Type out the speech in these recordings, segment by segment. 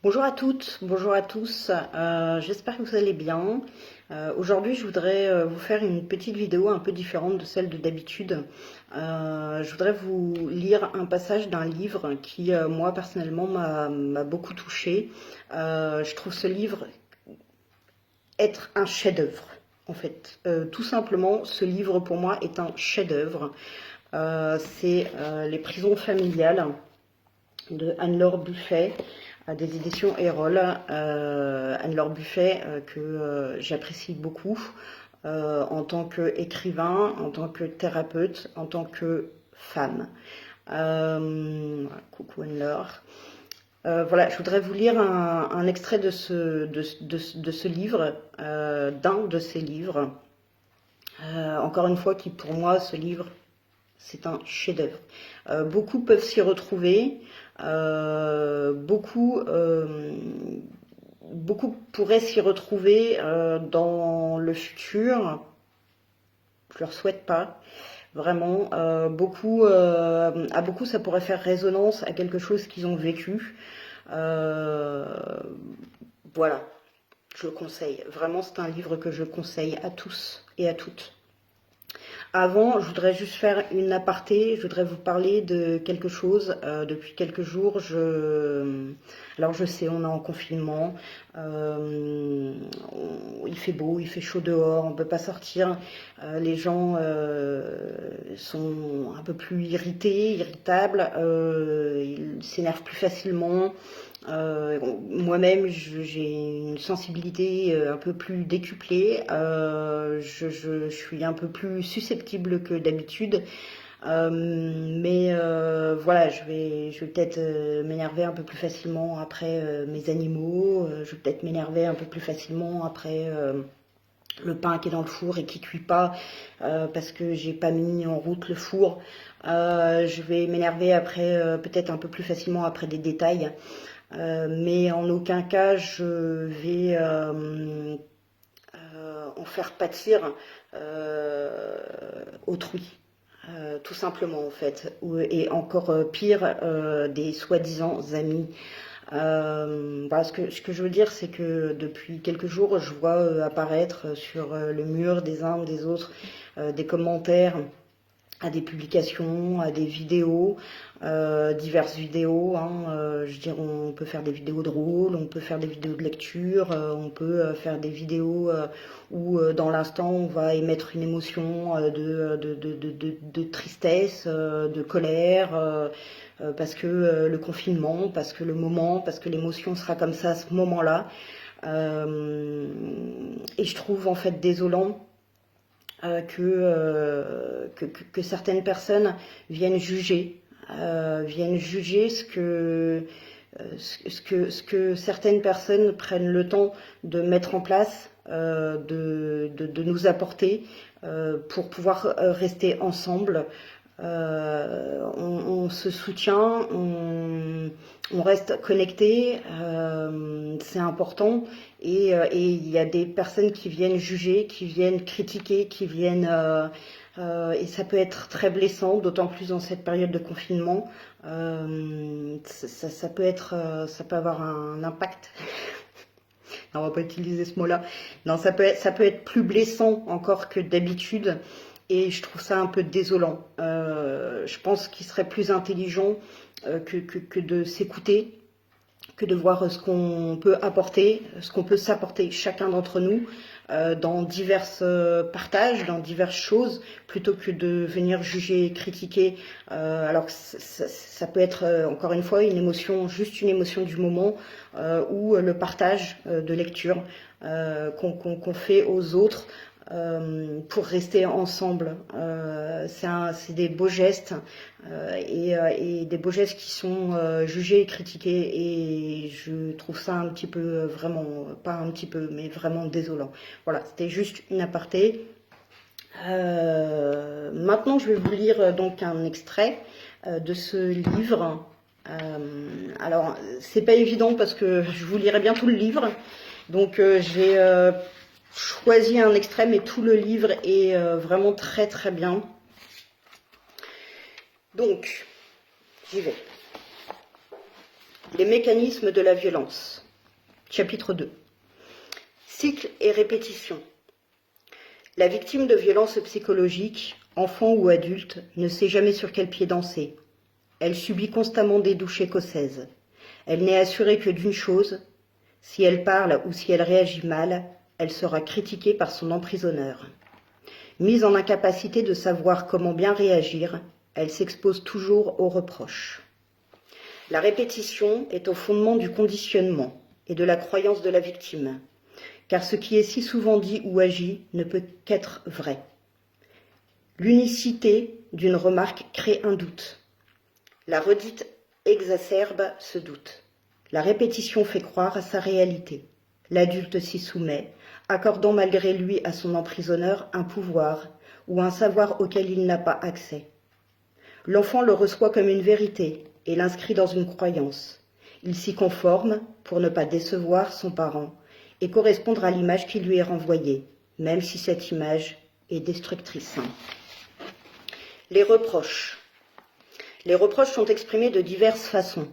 Bonjour à toutes, bonjour à tous, j'espère que vous allez bien. Aujourd'hui je voudrais vous faire une petite vidéo un peu différente de celle de d'habitude. Je voudrais vous lire un passage d'un livre qui moi personnellement m'a beaucoup touchée. Je trouve ce livre être un chef-d'œuvre en fait. Tout simplement ce livre pour moi est un chef-d'œuvre. C'est Les prisons familiales de Anne-Laure Buffet, des éditions Erol. Anne-Laure Buffet, que j'apprécie beaucoup en tant qu'écrivain, en tant que thérapeute, en tant que femme. Coucou Anne-Laure. Voilà, je voudrais vous lire un extrait de ce livre, d'un de ces livres. Encore une fois, qui pour moi, ce livre, c'est un chef-d'œuvre. Beaucoup peuvent s'y retrouver. Beaucoup pourraient s'y retrouver dans le futur. Je leur souhaite pas. Vraiment, à beaucoup, ça pourrait faire résonance à quelque chose qu'ils ont vécu. Euh, voilà, je le conseille. Vraiment, c'est un livre que je conseille à tous et à toutes. Avant, je voudrais juste faire une aparté, je voudrais vous parler de quelque chose. Depuis quelques jours, alors je sais, on est en confinement, il fait beau, il fait chaud dehors, on ne peut pas sortir. Les gens sont un peu plus irritables, ils s'énervent plus facilement. Moi-même, j'ai une sensibilité un peu plus décuplée. Je suis un peu plus susceptible que d'habitude. Voilà, je vais peut-être m'énerver un peu plus facilement après mes animaux. Je vais peut-être m'énerver un peu plus facilement après le pain qui est dans le four et qui cuit pas parce que j'ai pas mis en route le four. Je vais m'énerver après peut-être un peu plus facilement après des détails. Mais en aucun cas je vais en faire pâtir autrui. Tout simplement en fait, et encore pire, des soi-disant amis. Voilà, ce que je veux dire, c'est que depuis quelques jours, je vois apparaître sur le mur des uns ou des autres des commentaires à des publications, à des vidéos, diverses vidéos. Je veux dire, on peut faire des vidéos drôles, on peut faire des vidéos de lecture, on peut faire des vidéos où dans l'instant on va émettre une émotion de tristesse, de colère, parce que le confinement, parce que le moment, parce que l'émotion sera comme ça à ce moment-là. Et je trouve en fait désolant que certaines personnes viennent juger ce que certaines personnes prennent le temps de mettre en place, de nous apporter pour pouvoir rester ensemble. On se soutient, on reste connecté, c'est important. Et il y a des personnes qui viennent juger, qui viennent critiquer, qui viennent et ça peut être très blessant, d'autant plus dans cette période de confinement. Ça peut avoir un impact. Non, on va pas utiliser ce mot-là. Non, ça peut être plus blessant encore que d'habitude. Et je trouve ça un peu désolant. Je pense qu'il serait plus intelligent que de s'écouter, que de voir ce qu'on peut apporter, ce qu'on peut s'apporter chacun d'entre nous dans divers partages, dans diverses choses, plutôt que de venir juger, critiquer. Alors que ça peut être encore une fois une émotion, juste une émotion du moment, ou le partage de lecture qu'on fait aux autres. Pour rester ensemble. C'est des beaux gestes et des beaux gestes qui sont jugés et critiqués, et je trouve ça un petit peu, vraiment, pas un petit peu, mais vraiment désolant. Voilà, c'était juste une aparté. Maintenant, je vais vous lire donc un extrait de ce livre. Alors, c'est pas évident parce que je vous lirai bien tout le livre. Donc, j'ai choisi un extrait, mais tout le livre est vraiment très très bien. Donc, j'y vais. Les mécanismes de la violence. Chapitre 2. Cycle et répétition. La victime de violences psychologiques, enfant ou adulte, ne sait jamais sur quel pied danser. Elle subit constamment des douches écossaises. Elle n'est assurée que d'une chose, si elle parle ou si elle réagit mal, elle sera critiquée par son emprisonneur. Mise en incapacité de savoir comment bien réagir, elle s'expose toujours aux reproches. La répétition est au fondement du conditionnement et de la croyance de la victime, car ce qui est si souvent dit ou agi ne peut qu'être vrai. L'unicité d'une remarque crée un doute. La redite exacerbe ce doute. La répétition fait croire à sa réalité. L'adulte s'y soumet, accordant malgré lui à son emprisonneur un pouvoir ou un savoir auquel il n'a pas accès. L'enfant le reçoit comme une vérité et l'inscrit dans une croyance. Il s'y conforme pour ne pas décevoir son parent et correspondre à l'image qui lui est renvoyée, même si cette image est destructrice. Les reproches. Les reproches sont exprimés de diverses façons.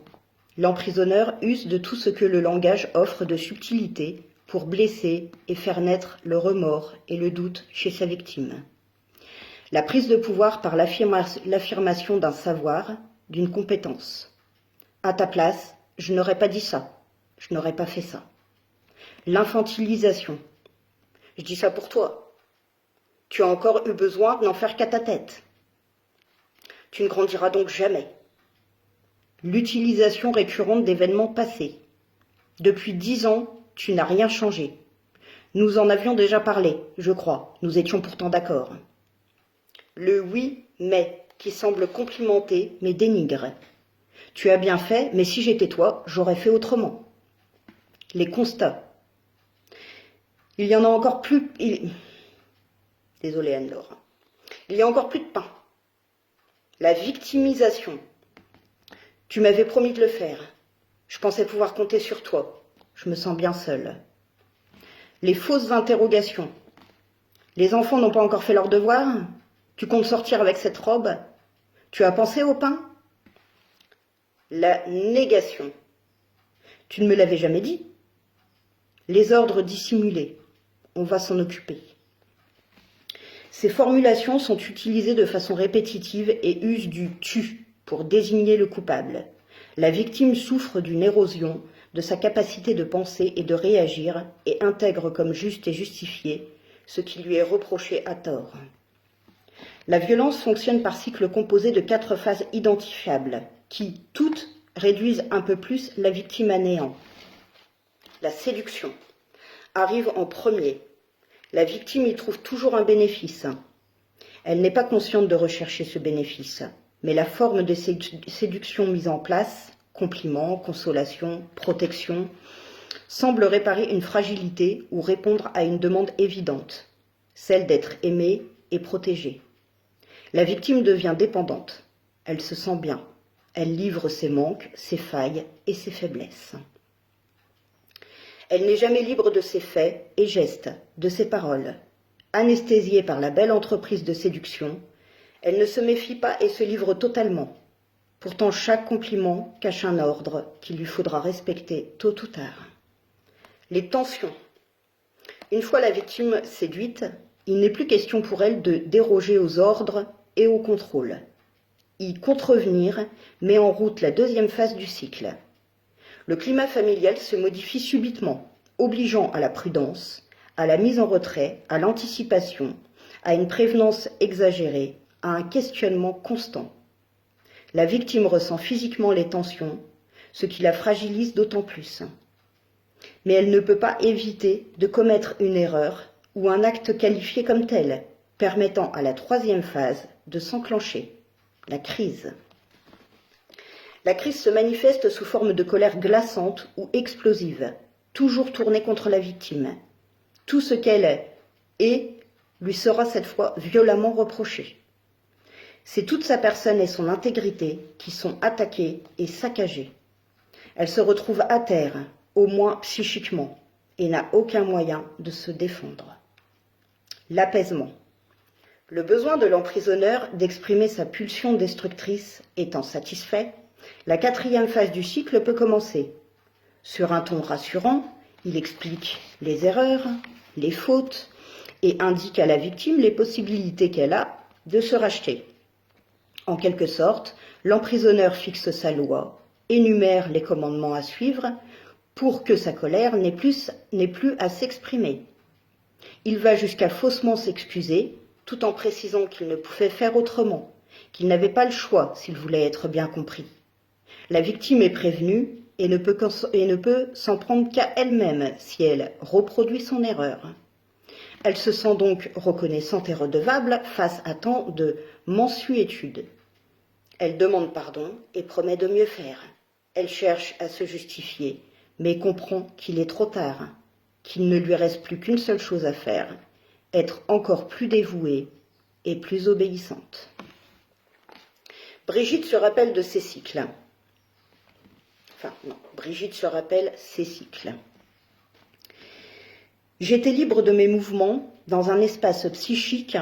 L'emprisonneur use de tout ce que le langage offre de subtilité pour blesser et faire naître le remords et le doute chez sa victime. La prise de pouvoir par l'affirmation d'un savoir, d'une compétence. À ta place, je n'aurais pas dit ça, je n'aurais pas fait ça. L'infantilisation. Je dis ça pour toi. Tu as encore eu besoin de n'en faire qu'à ta tête. Tu ne grandiras donc jamais. L'utilisation récurrente d'événements passés. Depuis 10 ans, tu n'as rien changé. Nous en avions déjà parlé, je crois. Nous étions pourtant d'accord. Le oui, mais, qui semble complimenter, mais dénigre. Tu as bien fait, mais si j'étais toi, j'aurais fait autrement. Les constats. Il y en a encore plus... Désolée Anne-Laure. Il y a encore plus de pain. La victimisation. Tu m'avais promis de le faire. Je pensais pouvoir compter sur toi. Je me sens bien seule. Les fausses interrogations. Les enfants n'ont pas encore fait leur devoir? Tu comptes sortir avec cette robe? Tu as pensé au pain? La négation. Tu ne me l'avais jamais dit. Les ordres dissimulés. On va s'en occuper. Ces formulations sont utilisées de façon répétitive et usent du « tu » pour désigner le coupable. La victime souffre d'une érosion de sa capacité de penser et de réagir et intègre comme juste et justifié ce qui lui est reproché à tort. La violence fonctionne par cycle composé de 4 phases identifiables qui, toutes, réduisent un peu plus la victime à néant. La séduction arrive en premier. La victime y trouve toujours un bénéfice. Elle n'est pas consciente de rechercher ce bénéfice, mais la forme de séduction mise en place, compliments, consolation, protection, semble réparer une fragilité ou répondre à une demande évidente, celle d'être aimée et protégée. La victime devient dépendante. Elle se sent bien. Elle livre ses manques, ses failles et ses faiblesses. Elle n'est jamais libre de ses faits et gestes, de ses paroles. Anesthésiée par la belle entreprise de séduction, elle ne se méfie pas et se livre totalement. Pourtant, chaque compliment cache un ordre qu'il lui faudra respecter tôt ou tard. Les tensions. Une fois la victime séduite, il n'est plus question pour elle de déroger aux ordres et au contrôle. Y contrevenir met en route la deuxième phase du cycle. Le climat familial se modifie subitement, obligeant à la prudence, à la mise en retrait, à l'anticipation, à une prévenance exagérée, à un questionnement constant. La victime ressent physiquement les tensions, ce qui la fragilise d'autant plus. Mais elle ne peut pas éviter de commettre une erreur ou un acte qualifié comme tel, permettant à la troisième phase de s'enclencher, la crise. La crise se manifeste sous forme de colère glaçante ou explosive, toujours tournée contre la victime. Tout ce qu'elle est lui sera cette fois violemment reproché. C'est toute sa personne et son intégrité qui sont attaquées et saccagées. Elle se retrouve à terre, au moins psychiquement, et n'a aucun moyen de se défendre. L'apaisement. Le besoin de l'emprisonneur d'exprimer sa pulsion destructrice étant satisfait, La quatrième phase du cycle peut commencer. Sur un ton rassurant, il explique les erreurs, les fautes et indique à la victime les possibilités qu'elle a de se racheter. En quelque sorte, l'emprisonneur fixe sa loi, énumère les commandements à suivre pour que sa colère n'ait plus à s'exprimer. Il va jusqu'à faussement s'excuser, tout en précisant qu'il ne pouvait faire autrement, qu'il n'avait pas le choix s'il voulait être bien compris. La victime est prévenue et ne peut s'en prendre qu'à elle-même si elle reproduit son erreur. Elle se sent donc reconnaissante et redevable face à tant de mansuétude. Elle demande pardon et promet de mieux faire. Elle cherche à se justifier, mais comprend qu'il est trop tard, qu'il ne lui reste plus qu'une seule chose à faire, être encore plus dévouée et plus obéissante. Brigitte se rappelle de ses cycles. Brigitte se rappelle ses cycles. J'étais libre de mes mouvements dans un espace psychique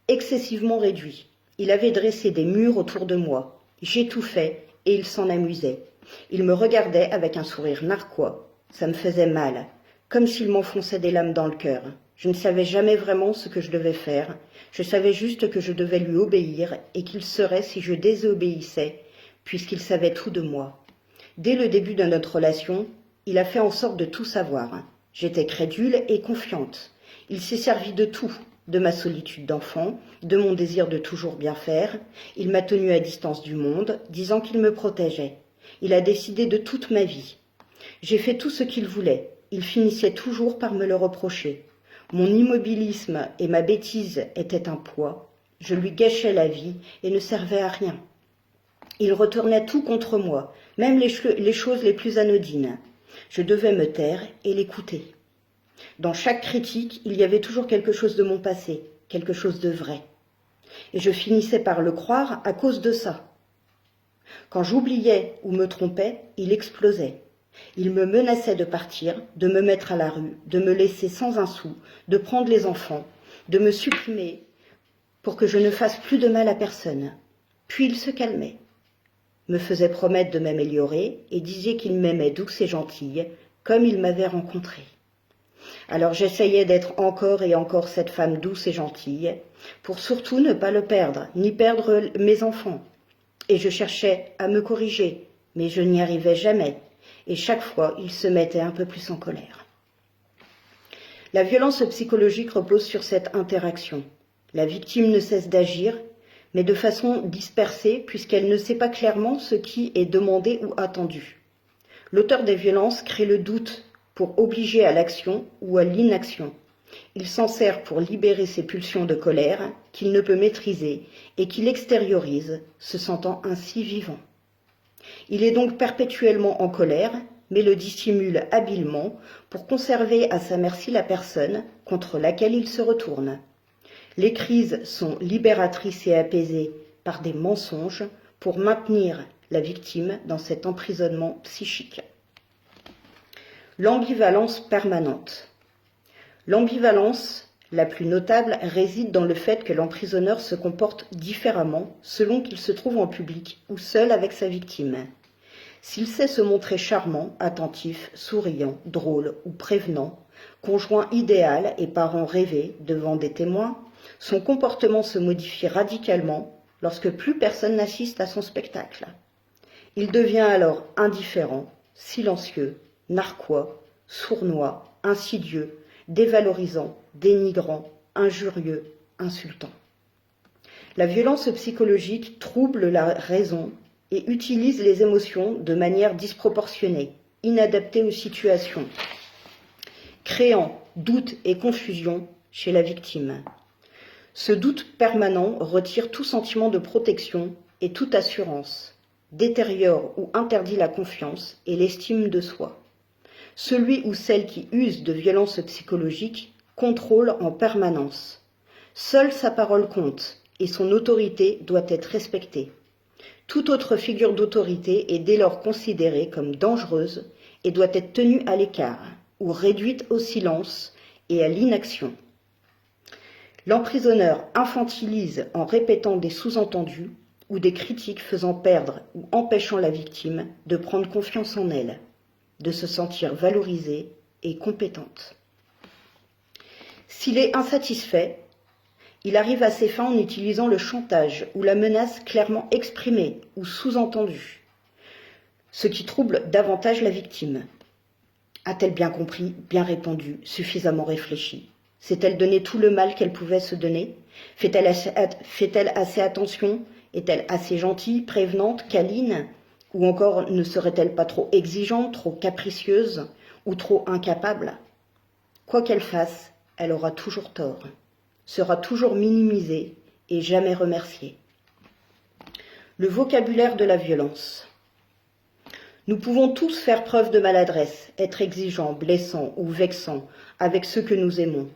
excessivement réduit. Il avait dressé des murs autour de moi. J'étouffais et il s'en amusait. Il me regardait avec un sourire narquois. Ça me faisait mal, comme s'il m'enfonçait des lames dans le cœur. Je ne savais jamais vraiment ce que je devais faire. Je savais juste que je devais lui obéir et qu'il serait si je désobéissais, puisqu'il savait tout de moi. Dès le début de notre relation, il a fait en sorte de tout savoir. J'étais crédule et confiante. Il s'est servi de tout, de ma solitude d'enfant, de mon désir de toujours bien faire. Il m'a tenue à distance du monde, disant qu'il me protégeait. Il a décidé de toute ma vie. J'ai fait tout ce qu'il voulait. Il finissait toujours par me le reprocher. Mon immobilisme et ma bêtise étaient un poids. Je lui gâchais la vie et ne servais à rien. Il retournait tout contre moi, même les choses les plus anodines. Je devais me taire et l'écouter. Dans chaque critique, il y avait toujours quelque chose de mon passé, quelque chose de vrai. Et je finissais par le croire à cause de ça. Quand j'oubliais ou me trompais, il explosait. Il me menaçait de partir, de me mettre à la rue, de me laisser sans un sou, de prendre les enfants, de me supprimer pour que je ne fasse plus de mal à personne. Puis il se calmait, me faisait promettre de m'améliorer et disait qu'il m'aimait douce et gentille, comme il m'avait rencontrée. Alors j'essayais d'être encore et encore cette femme douce et gentille, pour surtout ne pas le perdre, ni perdre mes enfants. Et je cherchais à me corriger, mais je n'y arrivais jamais, et chaque fois il se mettait un peu plus en colère. La violence psychologique repose sur cette interaction. La victime ne cesse d'agir, mais de façon dispersée, puisqu'elle ne sait pas clairement ce qui est demandé ou attendu. L'auteur des violences crée le doute pour obliger à l'action ou à l'inaction. Il s'en sert pour libérer ses pulsions de colère qu'il ne peut maîtriser et qu'il extériorise, se sentant ainsi vivant. Il est donc perpétuellement en colère, mais le dissimule habilement pour conserver à sa merci la personne contre laquelle il se retourne. Les crises sont libératrices et apaisées par des mensonges pour maintenir la victime dans cet emprisonnement psychique. L'ambivalence permanente. L'ambivalence la plus notable réside dans le fait que l'emprisonneur se comporte différemment selon qu'il se trouve en public ou seul avec sa victime. S'il sait se montrer charmant, attentif, souriant, drôle ou prévenant, conjoint idéal et parent rêvé devant des témoins, son comportement se modifie radicalement lorsque plus personne n'assiste à son spectacle. Il devient alors indifférent, silencieux, narquois, sournois, insidieux, dévalorisant, dénigrant, injurieux, insultant. La violence psychologique trouble la raison et utilise les émotions de manière disproportionnée, inadaptée aux situations, créant doute et confusion chez la victime. Ce doute permanent retire tout sentiment de protection et toute assurance, détériore ou interdit la confiance et l'estime de soi. Celui ou celle qui use de violence psychologique contrôle en permanence. Seule sa parole compte et son autorité doit être respectée. Toute autre figure d'autorité est dès lors considérée comme dangereuse et doit être tenue à l'écart ou réduite au silence et à l'inaction. L'emprisonneur infantilise en répétant des sous-entendus ou des critiques faisant perdre ou empêchant la victime de prendre confiance en elle, de se sentir valorisée et compétente. S'il est insatisfait, il arrive à ses fins en utilisant le chantage ou la menace clairement exprimée ou sous-entendue, ce qui trouble davantage la victime. A-t-elle bien compris, bien répondu, suffisamment réfléchi? S'est-elle donné tout le mal qu'elle pouvait se donner? Fait-elle assez attention? Est-elle assez gentille, prévenante, câline? Ou encore ne serait-elle pas trop exigeante, trop capricieuse ou trop incapable? Quoi qu'elle fasse, elle aura toujours tort, sera toujours minimisée et jamais remerciée. Le vocabulaire de la violence. Nous pouvons tous faire preuve de maladresse, être exigeants, blessants ou vexants avec ceux que nous aimons.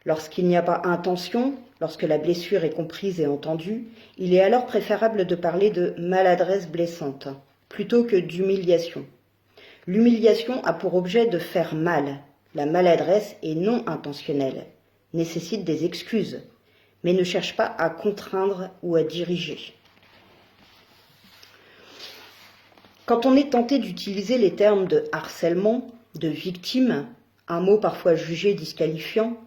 Lorsqu'il n'y a pas intention, lorsque la blessure est comprise et entendue, il est alors préférable de parler de maladresse blessante, plutôt que d'humiliation. L'humiliation a pour objet de faire mal. La maladresse est non intentionnelle, nécessite des excuses, mais ne cherche pas à contraindre ou à diriger. Quand on est tenté d'utiliser les termes de harcèlement, de victime, un mot parfois jugé disqualifiant,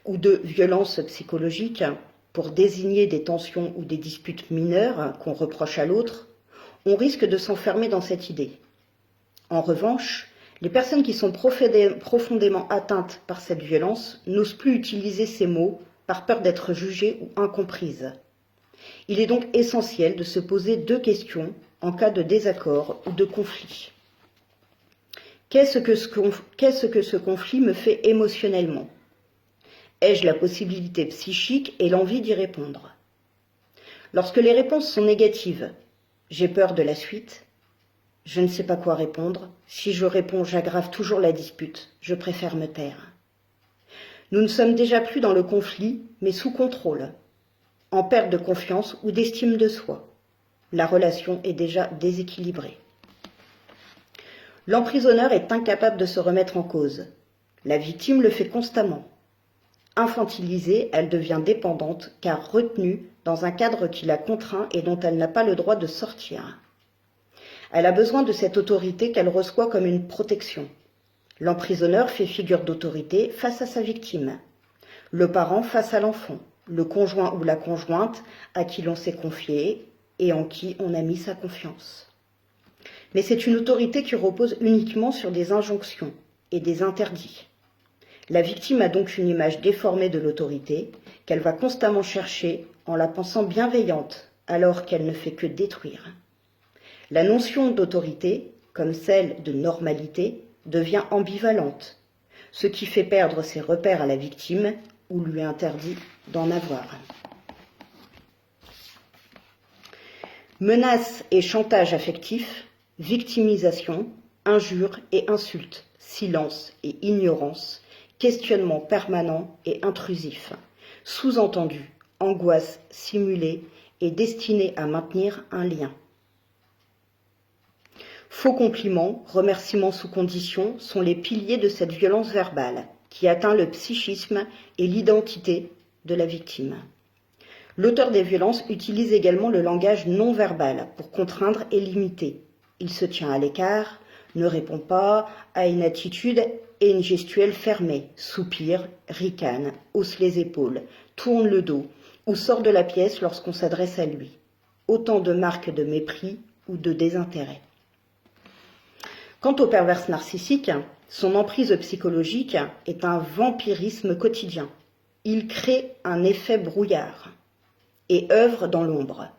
ou de violence psychologique, pour désigner des tensions ou des disputes mineures qu'on reproche à l'autre, on risque de s'enfermer dans cette idée. En revanche, les personnes qui sont profondément atteintes par cette violence n'osent plus utiliser ces mots par peur d'être jugées ou incomprises. Il est donc essentiel de se poser deux questions en cas de désaccord ou de conflit. Qu'est-ce que ce conflit me fait émotionnellement? Ai-je la possibilité psychique et l'envie d'y répondre? Lorsque les réponses sont négatives, j'ai peur de la suite, je ne sais pas quoi répondre, si je réponds j'aggrave toujours la dispute, je préfère me taire. Nous ne sommes déjà plus dans le conflit, mais sous contrôle, en perte de confiance ou d'estime de soi. La relation est déjà déséquilibrée. L'emprisonneur est incapable de se remettre en cause. La victime le fait constamment. Infantilisée, elle devient dépendante car retenue dans un cadre qui la contraint et dont elle n'a pas le droit de sortir. Elle a besoin de cette autorité qu'elle reçoit comme une protection. L'emprisonneur fait figure d'autorité face à sa victime. Le parent face à l'enfant. Le conjoint ou la conjointe à qui l'on s'est confié et en qui on a mis sa confiance. Mais c'est une autorité qui repose uniquement sur des injonctions et des interdits. La victime a donc une image déformée de l'autorité qu'elle va constamment chercher en la pensant bienveillante alors qu'elle ne fait que détruire. La notion d'autorité, comme celle de normalité, devient ambivalente, ce qui fait perdre ses repères à la victime ou lui interdit d'en avoir. Menaces et chantage affectif, victimisation, injures et insultes, silence et ignorance, questionnement permanent et intrusif, sous-entendu, angoisse simulée et destinée à maintenir un lien. Faux compliments, remerciements sous condition sont les piliers de cette violence verbale qui atteint le psychisme et l'identité de la victime. L'auteur des violences utilise également le langage non verbal pour contraindre et limiter. Il se tient à l'écart, ne répond pas, a une attitude et une gestuelle fermée, soupire, ricane, hausse les épaules, tourne le dos ou sort de la pièce lorsqu'on s'adresse à lui. Autant de marques de mépris ou de désintérêt. Quant au pervers narcissique, son emprise psychologique est un vampirisme quotidien. Il crée un effet brouillard et œuvre dans l'ombre.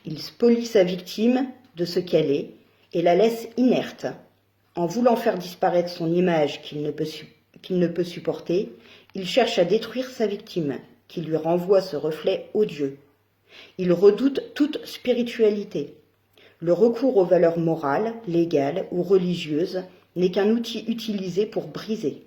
Il spolie sa victime de ce qu'elle est et la laisse inerte. En voulant faire disparaître son image qu'il ne peut supporter, il cherche à détruire sa victime, qui lui renvoie ce reflet odieux. Il redoute toute spiritualité. Le recours aux valeurs morales, légales ou religieuses n'est qu'un outil utilisé pour briser.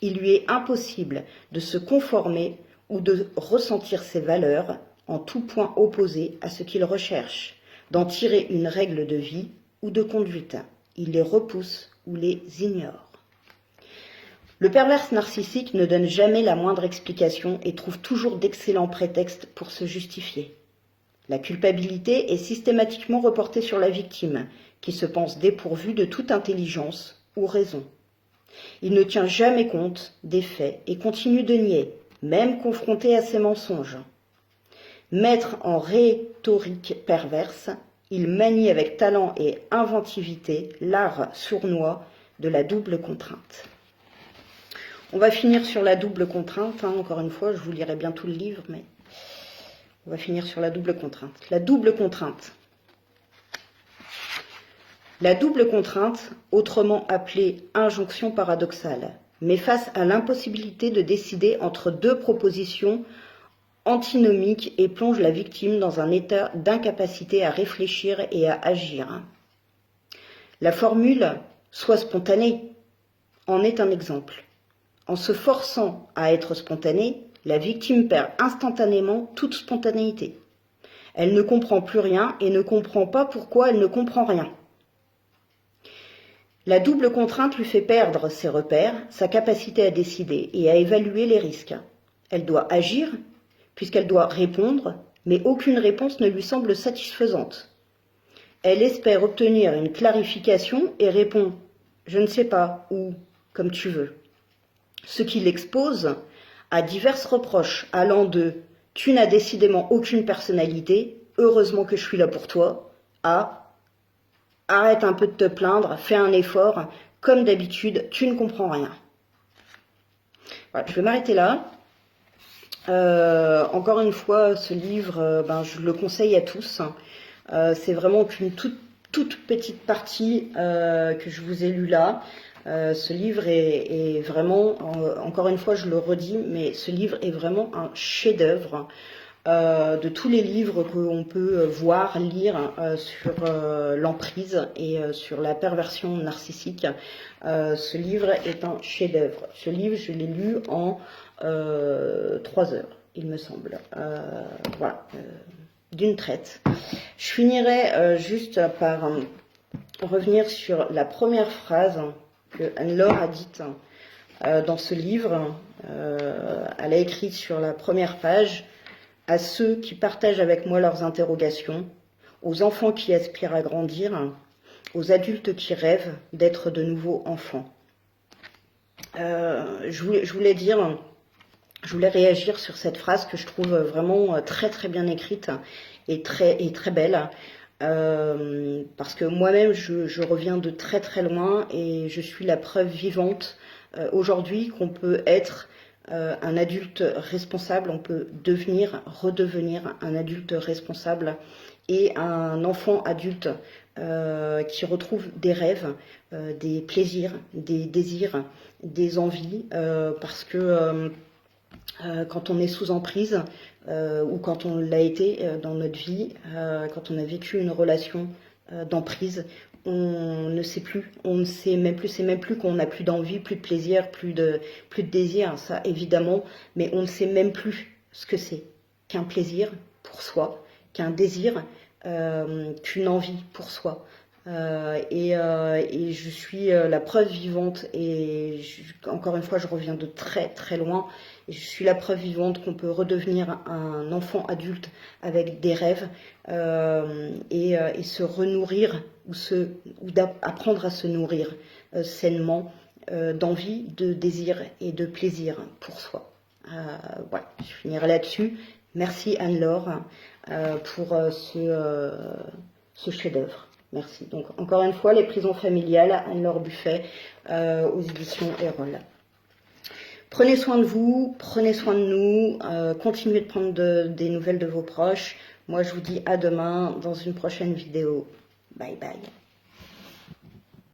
Il lui est impossible de se conformer ou de ressentir ses valeurs en tout point opposé à ce qu'il recherche, d'en tirer une règle de vie ou de conduite. Il les repousse ou les ignore. Le pervers narcissique ne donne jamais la moindre explication et trouve toujours d'excellents prétextes pour se justifier. La culpabilité est systématiquement reportée sur la victime, qui se pense dépourvue de toute intelligence ou raison. Il ne tient jamais compte des faits et continue de nier, même confronté à ses mensonges. Maître en rhétorique perverse, il manie avec talent et inventivité l'art sournois de la double contrainte. On va finir sur la double contrainte, encore une fois, je vous lirai bien tout le livre, mais on va finir sur la double contrainte. La double contrainte. La double contrainte, autrement appelée injonction paradoxale, met face à l'impossibilité de décider entre deux propositions antinomiques et plonge la victime dans un état d'incapacité à réfléchir et à agir. La formule « sois spontané » en est un exemple. En se forçant à être spontanée, la victime perd instantanément toute spontanéité. Elle ne comprend plus rien et ne comprend pas pourquoi elle ne comprend rien. La double contrainte lui fait perdre ses repères, sa capacité à décider et à évaluer les risques. Elle doit agir, puisqu'elle doit répondre, mais aucune réponse ne lui semble satisfaisante. Elle espère obtenir une clarification et répond « je ne sais pas » ou « comme tu veux ». Ce qui l'expose à divers reproches allant de « tu n'as décidément aucune personnalité, heureusement que je suis là pour toi » à « arrête un peu de te plaindre, fais un effort, comme d'habitude, tu ne comprends rien ». Voilà, je vais m'arrêter là. Encore une fois, ce livre, je le conseille à tous. C'est vraiment qu'une toute petite partie que je vous ai lu là. Ce livre est vraiment, encore une fois je le redis, mais ce livre est vraiment un chef-d'œuvre de tous les livres qu'on peut voir, lire sur l'emprise et sur la perversion narcissique. Ce livre est un chef-d'œuvre. Ce livre, je l'ai lu en 3 heures, il me semble. Voilà, d'une traite. Je finirai juste par revenir sur la première phrase que Anne-Laure a dite dans ce livre. Elle a écrit sur la première page « À ceux qui partagent avec moi leurs interrogations, aux enfants qui aspirent à grandir, aux adultes qui rêvent d'être de nouveau enfants. » Je voulais réagir sur cette phrase que je trouve vraiment très très bien écrite et très belle. Parce que moi-même je reviens de très très loin et je suis la preuve vivante aujourd'hui qu'on peut être un adulte responsable, on peut redevenir un adulte responsable et un enfant adulte qui retrouve des rêves, des plaisirs, des désirs, des envies, parce que quand on est sous emprise, ou quand on l'a été dans notre vie, quand on a vécu une relation d'emprise, on ne sait plus, c'est même plus qu'on n'a plus d'envie, plus de plaisir, plus de désir, ça évidemment, mais on ne sait même plus ce que c'est qu'un plaisir pour soi, qu'un désir, qu'une envie pour soi. Et je suis la preuve vivante et encore une fois je reviens de très très loin et je suis la preuve vivante qu'on peut redevenir un enfant adulte avec des rêves et se renourrir ou apprendre à se nourrir sainement d'envie, de désir et de plaisir pour soi. Voilà, je finirai là-dessus. Merci Anne-Laure pour ce chef-d'œuvre. Merci. Donc, encore une fois, Les prisons familiales, Anne-Laure Buffet, aux éditions Erol. Prenez soin de vous, prenez soin de nous, continuez de prendre des nouvelles de vos proches. Moi, je vous dis à demain dans une prochaine vidéo. Bye bye.